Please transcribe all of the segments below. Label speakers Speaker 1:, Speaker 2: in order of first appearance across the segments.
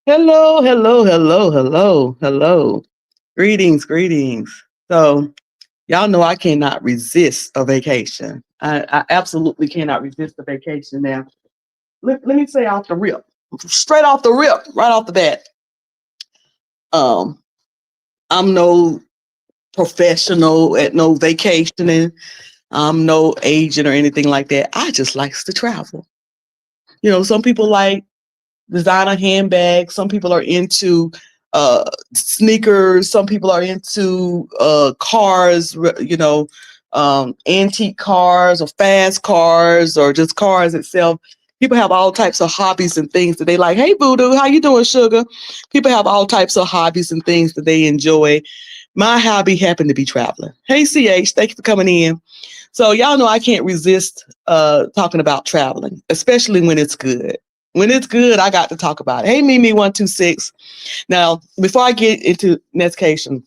Speaker 1: Hello, hello, hello, hello, hello. Greetings, greetings. So, y'all know I cannot resist a vacation. I absolutely cannot resist a vacation. Now, let me say off the rip, straight off the rip, right off the bat. Um, I'm no professional at no vacationing. I'm no agent or anything like that. I just likes to travel. Some people like designer handbags. Some people are into sneakers. Some people are into cars, antique cars or fast cars or just cars itself. People have all types of hobbies and things that they like. Hey, Voodoo, how you doing, sugar? People have all types of hobbies and things that they enjoy. My hobby happened to be traveling. Hey, CH, thank you for coming in. So y'all know I can't resist talking about traveling, especially when it's good. When it's good, I got to talk about it. Hey, Mimi126. Now, before I get into NessCation,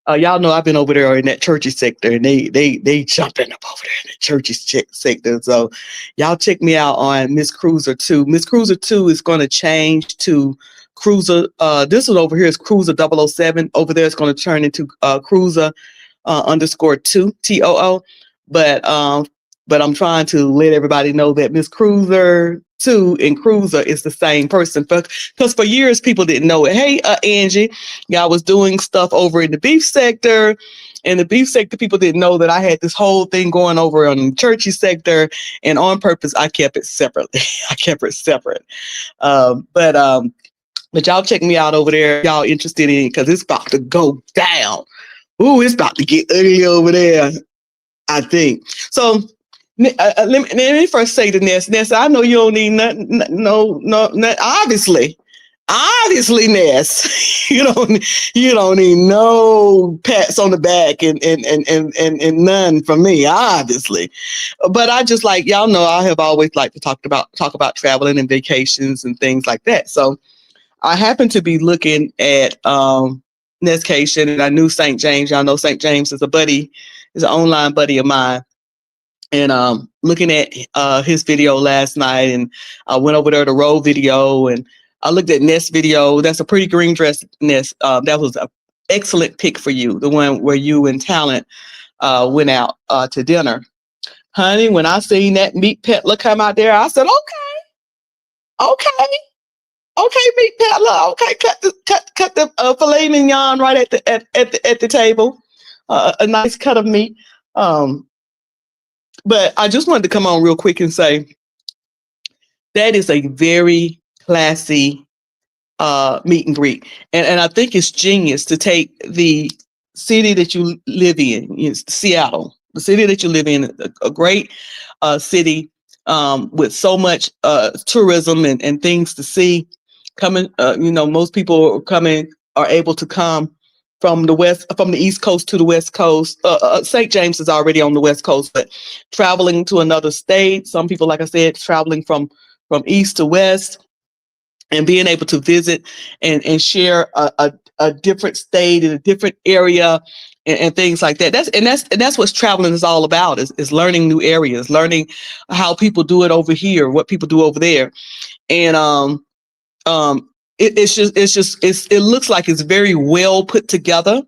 Speaker 1: y'all know I've been over there in that churchy sector, and they jumping up over there in the churchy sector. So y'all check me out on Miss Cruiser 2. Miss Cruiser 2 is going to change to Cruiser. This one over here is Cruiser 007. Over there, it's going to turn into Cruiser underscore 2 TOO. But I'm trying to let everybody know that Miss Cruiser 2 and Cruiser is the same person. Because for years people didn't know it. Hey, Angie, y'all was doing stuff over in the beef sector. In the beef sector, people didn't know that I had this whole thing going over on the churchy sector, and on purpose, I kept it separately. I kept it separate. Um, but um, but y'all check me out over there. Y'all interested in it because it's about to go down. Ooh, it's about to get ugly over there, I think. So let me first say to Ness. Ness, I know you don't need nothing. No. Obviously, Ness, you don't need no pats on the back and none from me. Obviously, but I just like y'all know I have always liked to talk about traveling and vacations and things like that. So I happened to be looking at NessCation, and I knew St. James. Y'all know St. James is an online buddy of mine. And looking at his video last night, and I went over there to roll video, and I looked at Ness video. That's a pretty green dress, Ness. That was an excellent pick for you, the one where you and Talent went out to dinner. Honey, when I seen that meat peddler come out there, I said, okay. Okay, meat peddler. Okay, cut the filet mignon right at the table. A nice cut of meat. Um, but I just wanted to come on real quick and say that is a very classy meet and greet, and I think it's genius to take the city that you live in, Seattle, the city that you live in, a great city with so much tourism and things to see coming. Most people are able to come from the East Coast to the West Coast. St. James is already on the West Coast, but traveling to another state. Some people, like I said, traveling from East to West and being able to visit and share a different state in a different area and things like that. That's what traveling is all about, is learning new areas, learning how people do it over here, what people do over there. And it looks like it's very well put together.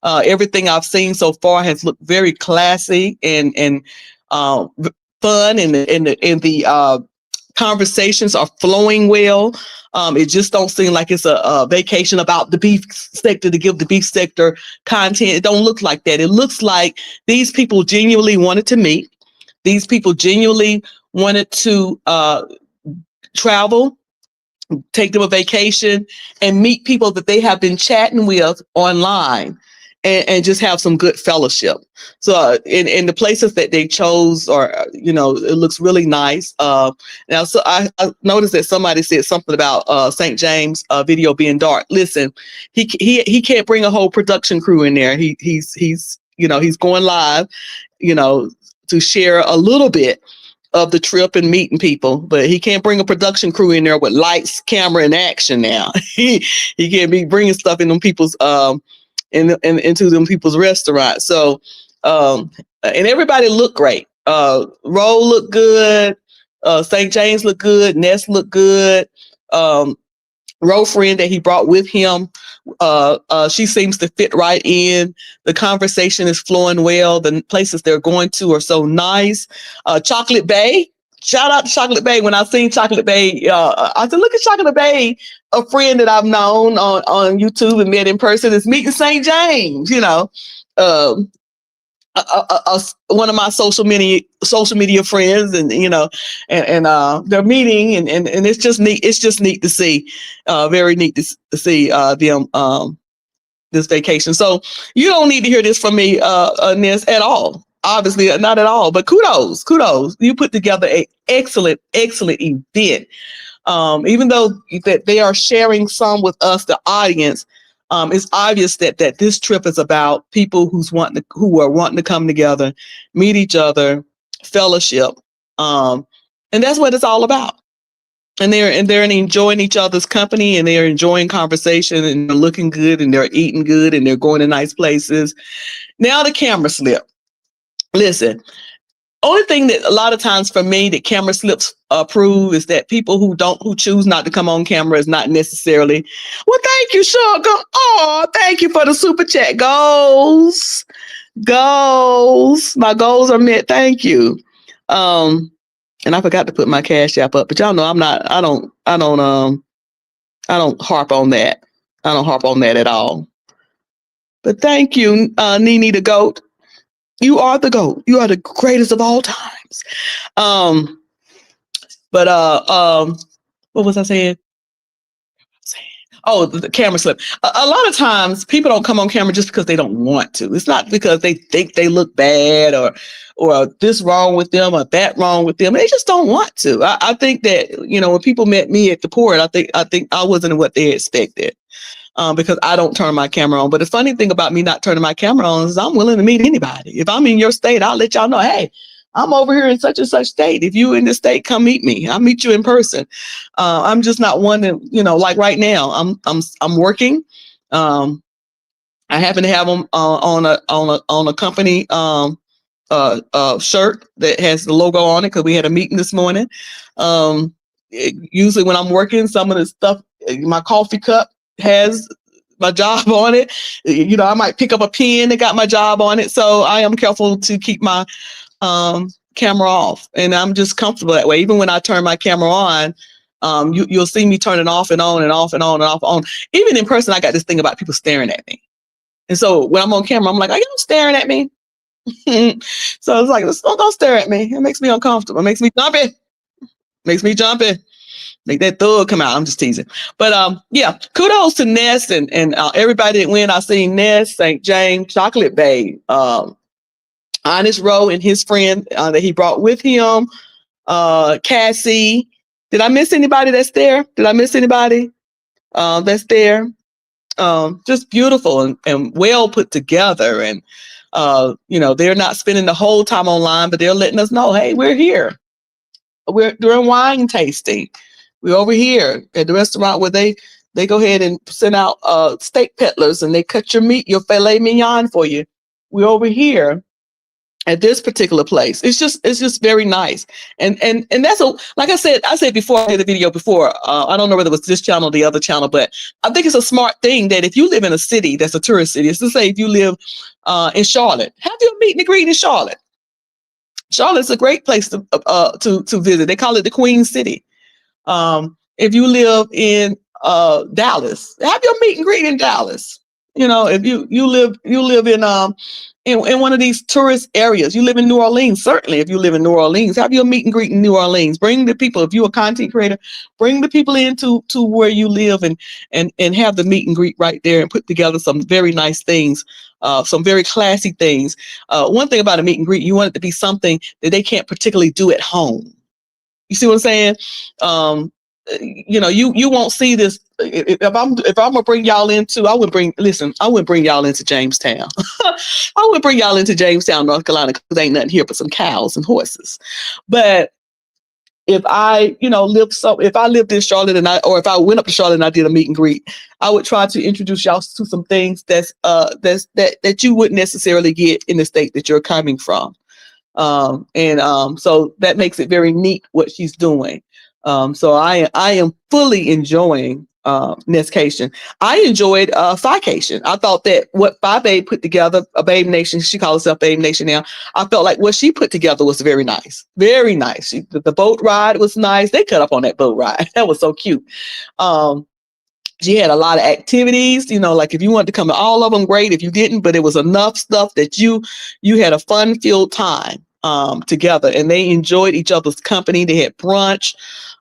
Speaker 1: Everything I've seen so far has looked very classy and uh, fun, and the conversations are flowing well. It just don't seem like it's a vacation about the beef sector to give the beef sector content. It don't look like that. It looks like these people genuinely wanted to meet. These people genuinely wanted to travel, take them a vacation, and meet people that they have been chatting with online, and just have some good fellowship. So in the places that they chose, or it looks really nice. Now, so I noticed that somebody said something about St. James video being dark. Listen, he can't bring a whole production crew in there. He's going live, to share a little bit of the trip and meeting people, but he can't bring a production crew in there with lights, camera, and action. Now he can't be bringing stuff in them people's into them people's restaurants. So and everybody looked great. Roll looked good. St. James looked good. Ness looked good. row friend that he brought with him. She seems to fit right in. The conversation is flowing well. The places they're going to are so nice. Chocolate Bay. Shout out to Chocolate Bay. When I seen Chocolate Bay, I said, look at Chocolate Bay, a friend that I've known on YouTube and met in person is meeting St. James, um, one of my social media friends, and they're meeting, and it's just neat. It's just neat to see, very neat to see them this vacation. So you don't need to hear this from me, Ness, at all. Obviously, not at all. But kudos. You put together a excellent event. Even though that they are sharing some with us, the audience, it's obvious that this trip is about people who are wanting to come together, meet each other, fellowship, and that's what it's all about. And they're enjoying each other's company, and they're enjoying conversation, and they're looking good, and they're eating good, and they're going to nice places. Now the camera slip. Listen, only thing that a lot of times for me that camera slips prove is that people who choose not to come on camera is not necessarily. Well, thank you, Sugar. Oh, thank you for the super chat. Goals. My goals are met. Thank you. And I forgot to put my Cash App up, but y'all know I don't harp on that. I don't harp on that at all. But thank you, Nene the GOAT. You are the GOAT. You are the greatest of all times. What was I saying? Oh, the camera slip. A lot of times people don't come on camera just because they don't want to. It's not because they think they look bad or this wrong with them or that wrong with them. They just don't want to. I think that, when people met me at the port, I think I wasn't what they expected. Because I don't turn my camera on. But the funny thing about me not turning my camera on is I'm willing to meet anybody. If I'm in your state, I'll let y'all know, hey, I'm over here in such and such state. If you in this state, come meet me. I'll meet you in person. I'm just not one that, like right now, I'm working. I happen to have them on a company shirt that has the logo on it because we had a meeting this morning. Usually when I'm working, some of the stuff, my coffee cup has my job on it. I might pick up a pen that got my job on it. So I am careful to keep my camera off, and I'm just comfortable that way. Even when I turn my camera on, you'll see me turning off and on and off and on and off on. Even in person, I got this thing about people staring at me. And so when I'm on camera, I'm like, are you staring at me? So it's like, don't stare at me. It makes me uncomfortable. It makes me jumpy. Make that thug come out. I'm just teasing. But yeah, kudos to Ness and everybody that went. I seen Ness, St. James, Chocolate Bay, Honest Rowe and his friend that he brought with him, Cassie. Did I miss anybody that's there? Did I miss anybody that's there? Just beautiful and well put together. And, they're not spending the whole time online, but they're letting us know, hey, we're here. We're doing wine tasting. We're over here at the restaurant where they go ahead and send out steak peddlers and they cut your meat, your filet mignon for you. We're over here at this particular place. It's just very nice. And that's like I said before, I did the video before. I don't know whether it was this channel or the other channel, but I think it's a smart thing that if you live in a city that's a tourist city, it's to say if you live in Charlotte, have your meet and greet in Charlotte. Charlotte's a great place to visit. They call it the Queen City. If you live in Dallas, have your meet and greet in Dallas. If you live in one of these tourist areas, you live in New Orleans. Certainly, if you live in New Orleans, have your meet and greet in New Orleans. Bring the people. If you're a content creator, bring the people into where you live and have the meet and greet right there and put together some very nice things. Some very classy things. One thing about a meet and greet, you want it to be something that they can't particularly do at home. You see what I'm saying? You won't see this. If I'm gonna bring y'all into, I wouldn't bring y'all into Jamestown. I wouldn't bring y'all into Jamestown, North Carolina, because there ain't nothing here but some cows and horses. But if I lived in Charlotte or if I went up to Charlotte and I did a meet and greet, I would try to introduce y'all to some things that you wouldn't necessarily get in the state that you're coming from. So that makes it very neat what she's doing. So I am fully enjoying NessCation. I enjoyed Phication. I thought that what Phi Babe put together, a Babe Nation, she calls herself Babe Nation now. I felt like what she put together was very nice. Very nice. The boat ride was nice. They cut up on that boat ride. That was so cute. She had a lot of activities, like if you wanted to come to all of them, great. If you didn't, but it was enough stuff that you had a fun-filled time together, and they enjoyed each other's company. They had brunch.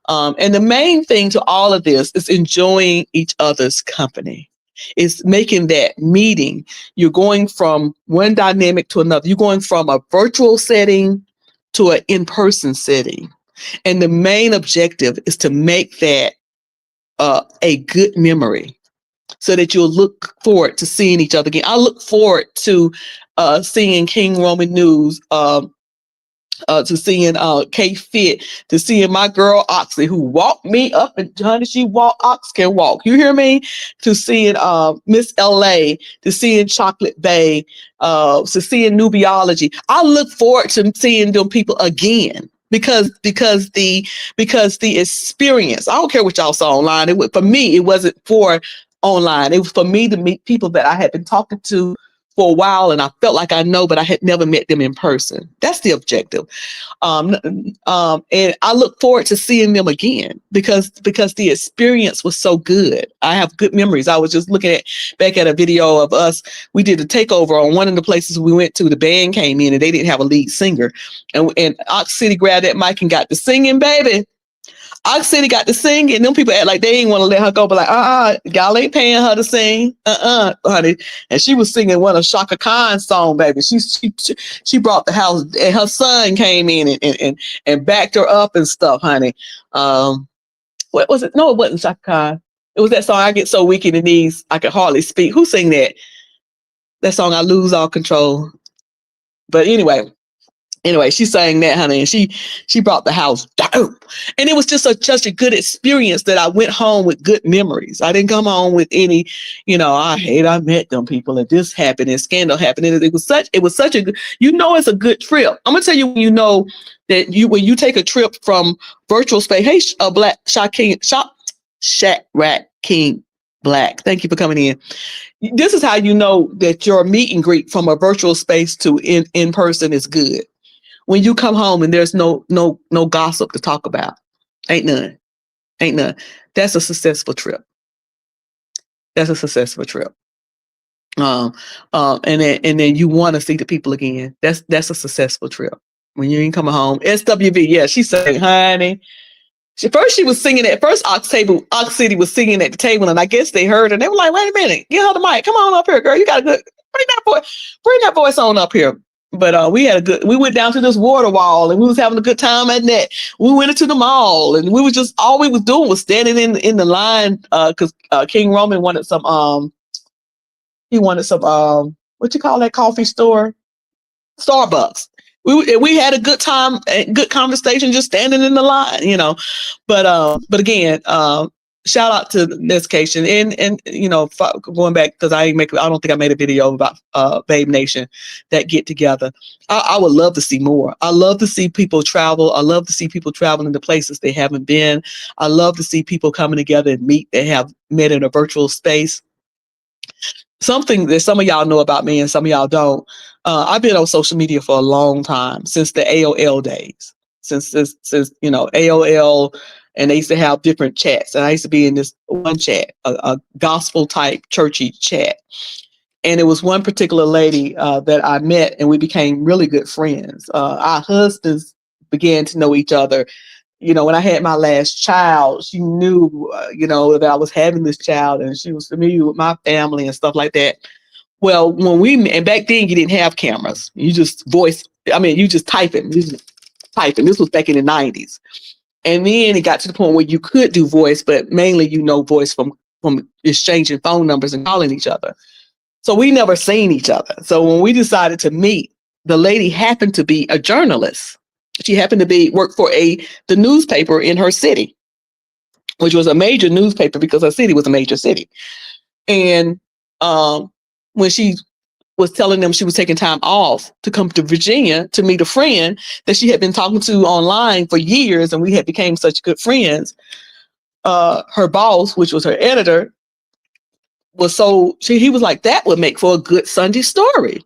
Speaker 1: And the main thing to all of this is enjoying each other's company. It's making that meeting. You're going from one dynamic to another. You're going from a virtual setting to an in-person setting. And the main objective is to make that a good memory so that you'll look forward to seeing each other again. I look forward to seeing King Roman News, to seeing K-Fit, to seeing my girl Oxy, who walked me up, and honey, she Ox can walk. You hear me? To seeing Miss LA, to seeing Chocolate Bay, to seeing Nubiology. I look forward to seeing them people again. Because the experience, I don't care what y'all saw online. For me, it wasn't for online. It was for me to meet people that I had been talking to for a while, and I felt like I know, but I had never met them in person. That's the objective. And I look forward to seeing them again because the experience was so good. I have good memories. I was just looking back at a video of us. We did a takeover on one of the places we went to. The band came in and they didn't have a lead singer, and Ox City grabbed that mic and got to singing, baby. Ox City got to sing, and them people act like they ain't want to let her go, but like, y'all ain't paying her to sing, honey. And she was singing one of Shaka Khan's song, baby. She brought the house, and her son came in and backed her up and stuff, honey. What was it? No, it wasn't Shaka Khan. It was that song, I Get So Weak in the Knees, I Could Hardly Speak. Who sang that? That song, I Lose All Control. But anyway, she sang that, honey, and she brought the house down. And it was just such a good experience that I went home with good memories. I didn't come home with any, I met them people and this happened and scandal happened. And it was such a good, it's a good trip. I'm gonna tell you when you know that when you take a trip from virtual space. Hey, Black Shack King Black. Thank you for coming in. This is how you know that your meet and greet from a virtual space to in person is good. When you come home and there's no gossip to talk about. Ain't none. That's a successful trip. And then you want to see the people again. That's a successful trip. When you ain't coming home. SWV, yeah, she said, honey. She was singing at first. Ox City was singing at the table, and I guess they heard her. And they were like, wait a minute, get her the mic. Come on up here, girl. You got a good, bring that voice on up here. But we went down to this water wall and we was having a good time at that. We went into the mall and we was just, all we was doing was standing in the line because King Roman wanted some, what you call that coffee store? Starbucks. We had a good time, a good conversation, just standing in the line, But again, shout out to NessCation and going back because I don't think I made a video about Babe Nation that get together. I would love to see more. I love to see people travel. I love to see people traveling to places they haven't been. I love to see people coming together and meet. They have met in a virtual space. Something that some of y'all know about me and some of y'all don't. I've been on social media for a long time, since the AOL days, since AOL, and they used to have different chats. And I used to be in this one chat, a gospel type churchy chat. And it was one particular lady that I met, and we became really good friends. Our husbands began to know each other. When I had my last child, she knew, that I was having this child, and she was familiar with my family and stuff like that. Well, and back then you didn't have cameras. You just you just typing. This was back in the 90s. And then it got to the point where you could do voice, but mainly, voice from exchanging phone numbers and calling each other. So we never seen each other. So when we decided to meet, the lady happened to be a journalist. She happened to work for the newspaper in her city, which was a major newspaper because her city was a major city. And when she was telling them she was taking time off to come to Virginia to meet a friend that she had been talking to online for years, and we had became such good friends, her boss, which was her editor, he was like, that would make for a good Sunday story.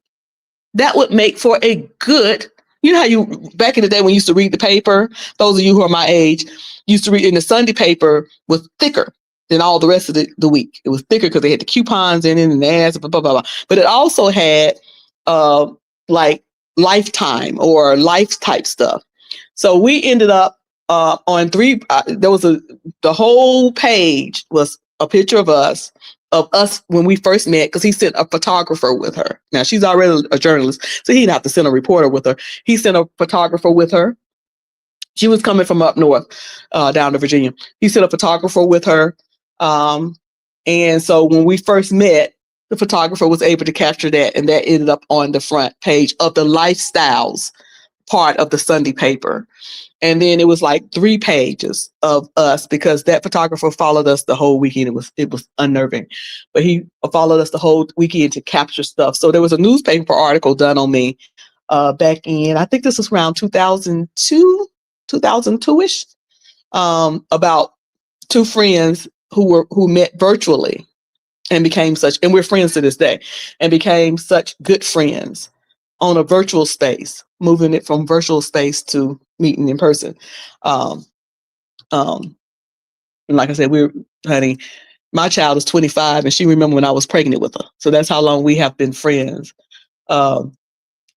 Speaker 1: That would make for a good, you know how you, back in the day when you used to read the paper, those of you who are my age, used to read in the Sunday paper was thicker than all the rest of the week. It was thicker because they had the coupons in it and the ads, blah, blah, blah, blah. But it also had like Lifetime or Life type stuff. So we ended up on the whole page was a picture of us when we first met, because he sent a photographer with her. Now, she's already a journalist, so he didn't have to send a reporter with her. He sent a photographer with her. She was coming from up north, down to Virginia. He sent a photographer with her. And so when we first met, the photographer was able to capture that, and that ended up on the front page of the lifestyles part of the Sunday paper. And then it was like 3 pages of us, because that photographer followed us the whole weekend. It was unnerving, but he followed us the whole weekend to capture stuff. So there was a newspaper article done on me back in, I think this was around 2002-ish, about 2 friends who met virtually and and we're friends to this day, and became such good friends on a virtual space, moving it from virtual space to meeting in person. And like I said, honey, my child is 25 and she remembered when I was pregnant with her. So that's how long we have been friends.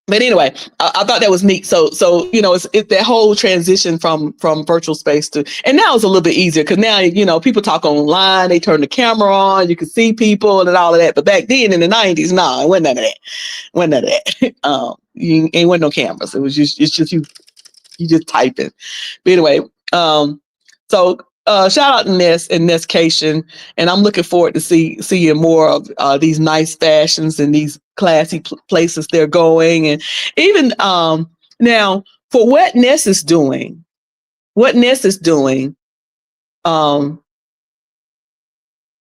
Speaker 1: But anyway, I thought that was neat. So it's that whole transition from virtual space to, and now it's a little bit easier because now, people talk online, they turn the camera on, you can see people and all of that. But back then in the 90s, no, it wasn't none of that. Wasn't none of that. You ain't wasn't no cameras. It's just you just typing. But anyway, so shout out to Ness and NessCation, and I'm looking forward to seeing more of these nice fashions and these classy places they're going. And even now, for what Ness is doing,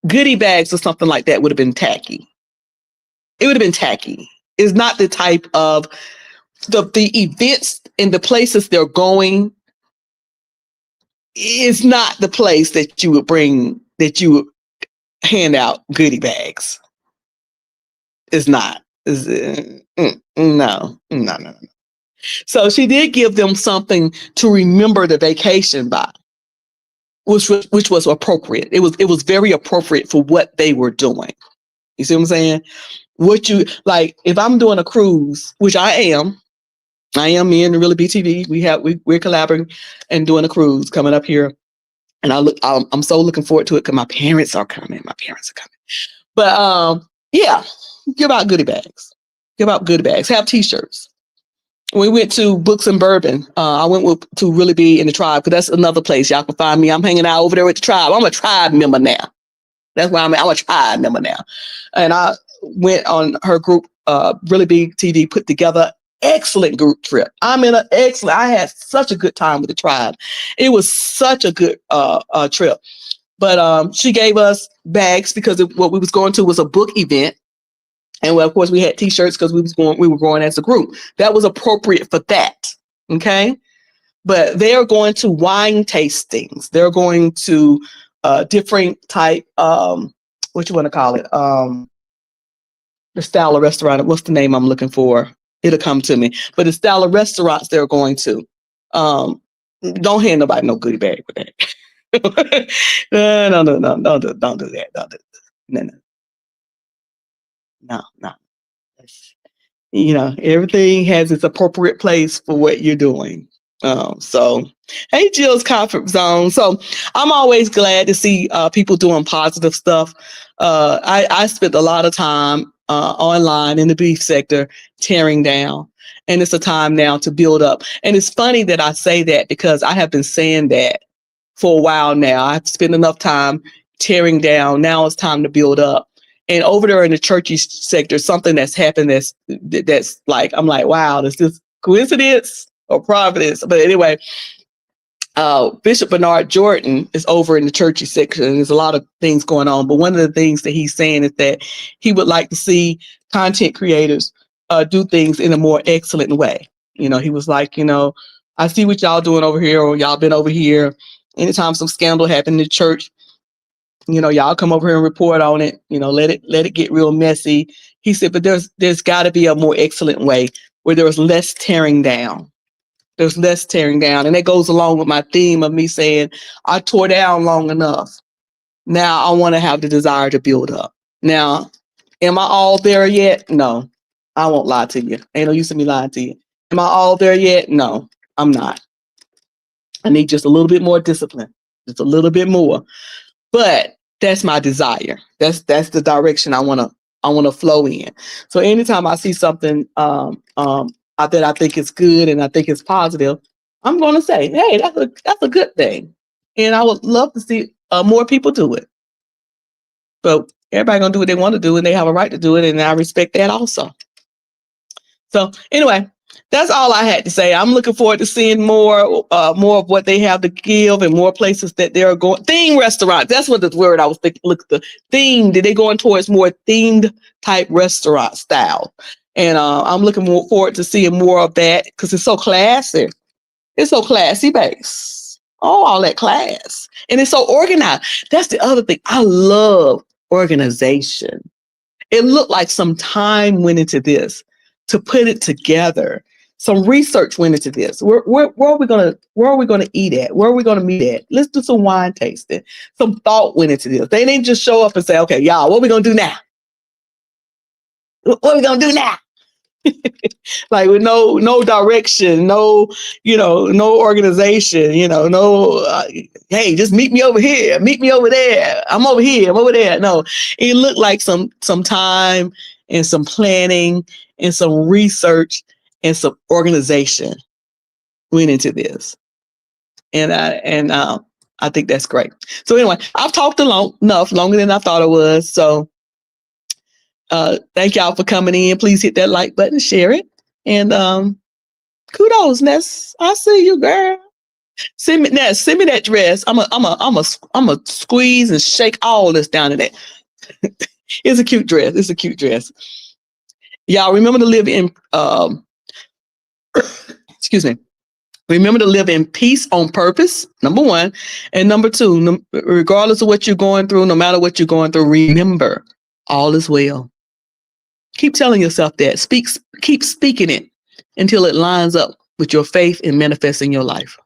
Speaker 1: goodie bags or something like that would have been tacky. It would have been tacky. It's not the type of the events and the places they're going. It's not the place that you would hand out goodie bags. It's not. No. So she did give them something to remember the vacation by, which was appropriate. It was very appropriate for what they were doing. You see what I'm saying? What you like, if I'm doing a cruise, which I am, me and Really BTV, we're collaborating and doing a cruise coming up here. And I'm so looking forward to it because my parents are coming. But yeah, give out goodie bags. Have T-shirts. When we went to Books and Bourbon, I went to Really Be in the Tribe, because that's another place y'all can find me. I'm hanging out over there with the Tribe. I'm a Tribe member now. That's why I'm a Tribe member now. And I went on her group, Really Be TV put together excellent group trip. I had such a good time with the Tribe. It was such a good trip. But she gave us bags because what we was going to was a book event. And well, of course, we had T-shirts because we were going as a group. That was appropriate for that. Okay. But they're going to wine tastings. They're going to different type, what you want to call it? The style of restaurant. What's the name I'm looking for? It'll come to me. But the style of restaurants they're going to. Don't hand nobody no goodie bag with that. No, don't do that. Don't do that. No. Everything has its appropriate place for what you're doing. So, hey, Jill's comfort zone. So I'm always glad to see people doing positive stuff. I spent a lot of time online in the beef sector tearing down, and it's a time now to build up. And it's funny that I say that because I have been saying that for a while now. I've spent enough time tearing down. Now it's time to build up. And over there in the churchy sector, something that's happened that's like, I'm like, wow, is this coincidence or providence? But anyway, Bishop Bernard Jordan is over in the churchy section, and there's a lot of things going on. But one of the things that he's saying is that he would like to see content creators do things in a more excellent way. He was like, I see what y'all doing over here, or y'all been over here. Anytime some scandal happened in the church, y'all come over here and report on it. Let it get real messy. He said, but there's got to be a more excellent way where there's less tearing down. There's less tearing down. And that goes along with my theme of me saying, I tore down long enough. Now I want to have the desire to build up. Now, am I all there yet? No, I won't lie to you. Ain't no use in me lying to you. Am I all there yet? No, I'm not. I need just a little bit more discipline, just a little bit more. But that's my desire. That's the direction I want to flow in. So anytime I see something that I think is good and I think is positive, I'm going to say, hey, that's a good thing. And I would love to see more people do it. But everybody going to do what they want to do, and they have a right to do it. And I respect that also. So anyway, that's all I had to say. I'm looking forward to seeing more of what they have to give and more places that they're going. Theme restaurants. That's what the word I was thinking. Look, the theme. They're going towards more themed type restaurant style. And I'm looking forward to seeing more of that because it's so classy. It's so classy based. Oh, all that class. And it's so organized. That's the other thing. I love organization. It looked like some time went into this to put it together. Some research went into this. Where are we gonna eat at? Where are we gonna meet at? Let's do some wine tasting. Some thought went into this. They didn't just show up and say, okay, y'all, what are we gonna do now? What are we gonna do now? Like with no direction, no organization, hey, just meet me over here, meet me over there. I'm over here, I'm over there. No, it looked like some time and some planning and some research and some organization went into this. And I think that's great. So anyway, I've talked enough, longer than I thought it was. So thank y'all for coming in. Please hit that like button, share it. And kudos, Ness. I see you, girl. Send me that dress. I'm a squeeze and shake all this down in it. It's a cute dress. It's a cute dress. Y'all remember to live in excuse me. Remember to live in peace on purpose, number one. And number two, regardless of what you're going through, no matter what you're going through, remember, all is well. Keep telling yourself that. Keep speaking it until it lines up with your faith and manifests in your life.